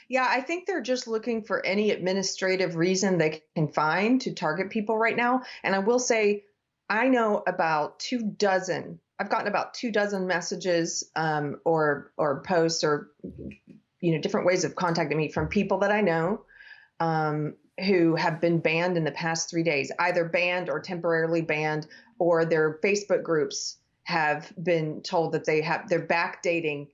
Yeah, I think they're just looking for any administrative reason they can find to target people right now. And I will say, I know about 2 dozen. I've gotten about 2 dozen messages or posts or different ways of contacting me from people that I know who have been banned in the past 3 days, either banned or temporarily banned, or their Facebook groups have been told that they're backdating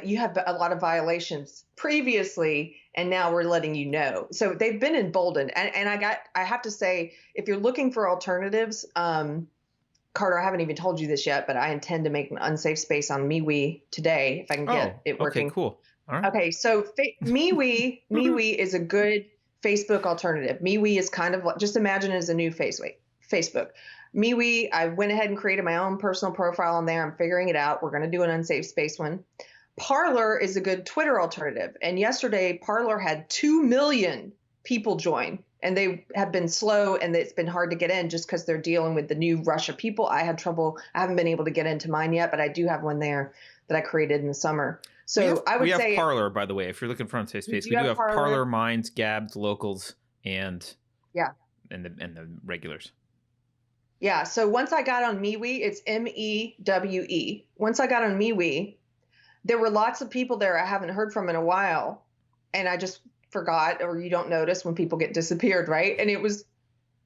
you have a lot of violations previously and now we're letting you know. So they've been emboldened. And I have to say, if you're looking for alternatives, Carter, I haven't even told you this yet, but I intend to make an unsafe space on MeWe today if I can get it working. Okay, cool. All right. Okay, so MeWe is a good Facebook alternative. MeWe is kind of like, just imagine it as a new Facebook. MeWe, I went ahead and created my own personal profile on there. I'm figuring it out. We're going to do an unsafe space one. Parler is a good Twitter alternative. And yesterday, Parler had 2 million people join. And they have been slow and it's been hard to get in just because they're dealing with the new rush of people. I had trouble. I haven't been able to get into mine yet, but I do have one there that I created in the summer. So we have Parler, by the way, if you're looking for unsafe space. We do have Parler, Minds, Gabs, Locals, and the regulars. Yeah. So once I got on MeWe, it's MEWE. Once I got on MeWe, there were lots of people there I haven't heard from in a while. And I just forgot, or you don't notice when people get disappeared, right? And it was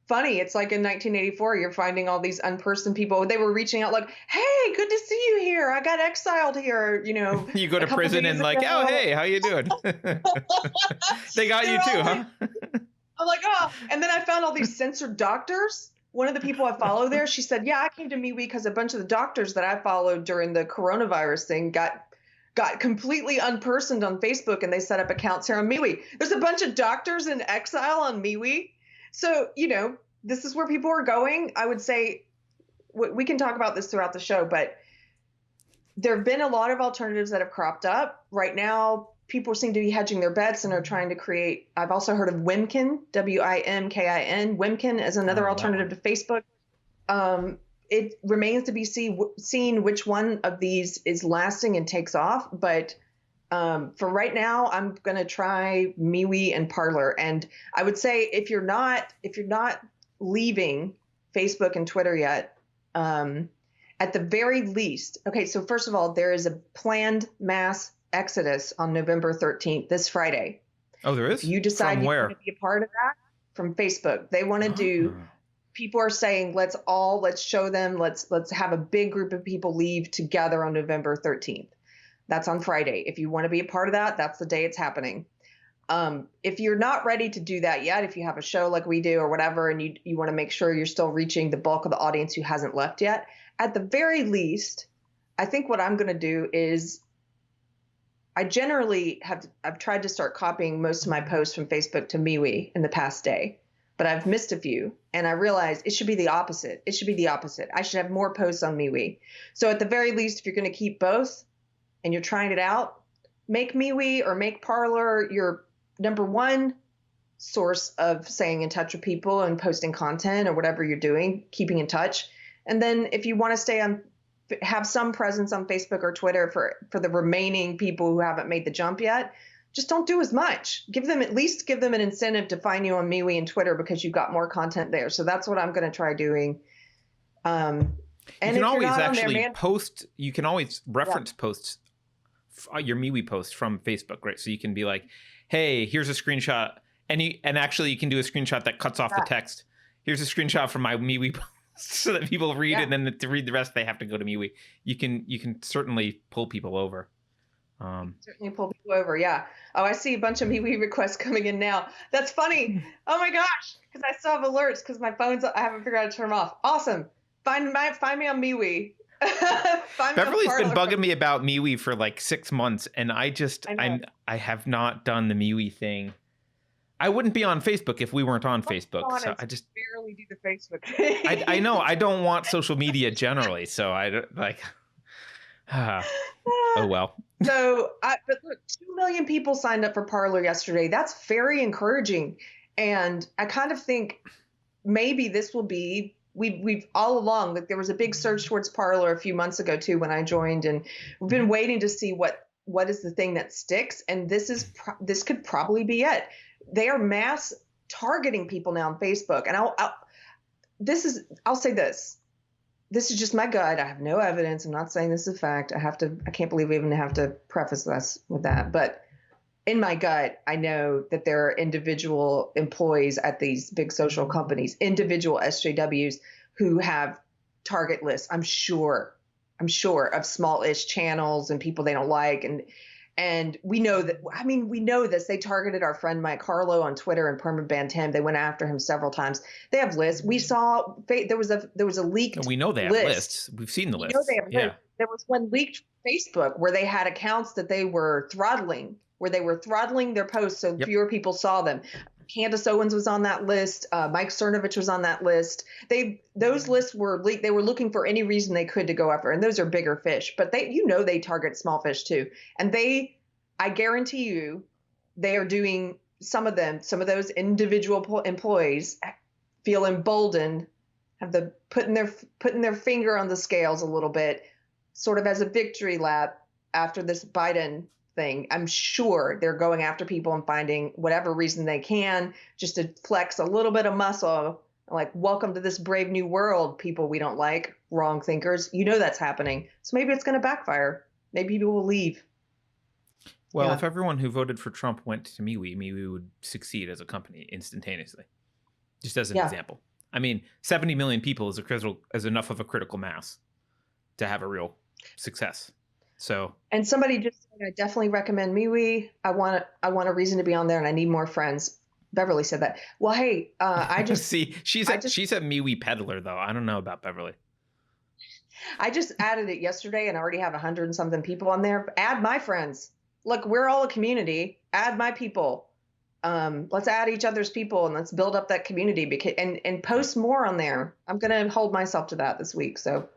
funny. It's like in 1984, you're finding all these unpersoned people. They were reaching out like, hey, good to see you here. I got exiled here, You go to prison and like, oh, hey, how you doing? They got you too, huh? I'm like, oh. And then I found all these censored doctors. One of the people I follow there, she said, yeah, I came to MeWe because a bunch of the doctors that I followed during the coronavirus thing got completely unpersoned on Facebook and they set up accounts here on MeWe. There's a bunch of doctors in exile on MeWe. So, this is where people are going. I would say we can talk about this throughout the show, but there have been a lot of alternatives that have cropped up. Right now, people seem to be hedging their bets and are trying to create. I've also heard of Wimkin, WIMKIN. Wimkin is another alternative to Facebook. It remains to be seen which one of these is lasting and takes off. But for right now, I'm going to try MeWe and Parler. And I would say if you're not leaving Facebook and Twitter yet, at the very least, okay, so first of all, there is a planned mass exodus on November 13th, this Friday. Oh, there is? If you decide you want to be a part of that, from Facebook. They want to do, people are saying, let's show them, let's have a big group of people leave together on November 13th. That's on Friday. If you want to be a part of that, that's the day it's happening. If you're not ready to do that yet, if you have a show like we do or whatever, and you want to make sure you're still reaching the bulk of the audience who hasn't left yet, at the very least, I think what I'm going to do is I've tried to start copying most of my posts from Facebook to MeWe in the past day, but I've missed a few and I realized it should be the opposite. I should have more posts on MeWe. So at the very least, if you're going to keep both and you're trying it out, make MeWe or make Parler your number one source of staying in touch with people and posting content or whatever you're doing, keeping in touch. And then if you want to have some presence on Facebook or Twitter for the remaining people who haven't made the jump yet, just don't do as much. Give them an incentive to find you on MeWe and Twitter because you've got more content there. So that's what I'm going to try doing. And you can always actually post. You can always reference posts, your MeWe post from Facebook, right? So you can be like, "Hey, here's a screenshot," and actually you can do a screenshot that cuts off the text. Here's a screenshot from my MeWe post. So that people read it, and then to read the rest, they have to go to MeWe. You can certainly pull people over. Certainly pull people over, yeah. Oh, I see a bunch of MeWe requests coming in now. That's funny. Oh my gosh, because I still have alerts because my phone's, I haven't figured out how to turn them off. Awesome. Find me on MeWe. Beverly's been bugging me about MeWe for like 6 months, and I have not done the MeWe thing. I wouldn't be on Facebook if we weren't on Facebook. So I just barely do the Facebook thing. I know I don't want social media generally, so I don't like. Oh well. But look, 2 million people signed up for Parler yesterday. That's very encouraging, and I kind of think maybe this will be we've all along, like there was a big surge towards Parler a few months ago too when I joined, and we've been waiting to see what is the thing that sticks, and this could probably be it. They are mass targeting people now on Facebook, and I'll say this. This is just my gut. I have no evidence. I'm not saying this is a fact. I can't believe we even have to preface this with that. But in my gut, I know that there are individual employees at these big social companies, individual SJWs who have target lists. I'm sure of small-ish channels and people they don't like. And we know that, I mean, we know this. They targeted our friend Mike Harlow on Twitter and permanent banned him. They went after him several times. They have lists. We saw there was a leaked list. We know they have lists. We've seen the lists. Know they have lists. There was one leaked Facebook where they had accounts that they were throttling, their posts so fewer people saw them. Candace Owens was on that list. Mike Cernovich was on that list. Those lists were leaked. They were looking for any reason they could to go after, and those are bigger fish. But they target small fish too. And I guarantee you, they are doing some of those individual employees feel emboldened, putting their finger on the scales a little bit, sort of as a victory lap after this Biden thing. I'm sure they're going after people and finding whatever reason they can just to flex a little bit of muscle. Like, welcome to this brave new world, people we don't like, wrong thinkers. That's happening. So maybe it's going to backfire. Maybe people will leave. Well, if everyone who voted for Trump went to MeWe would succeed as a company instantaneously. Just as an example. I mean, 70 million people is enough of a critical mass to have a real success. So, and somebody just said, I definitely recommend MeWe. I want a reason to be on there, and I need more friends. Beverly said that. Well, hey, I just see she's a MeWe peddler though. I don't know about Beverly. I just added it yesterday, and I already have 100 and something people on there. Add my friends. Look, we're all a community. Add my people. Let's add each other's people, and let's build up that community. And post more on there. I'm gonna hold myself to that this week. So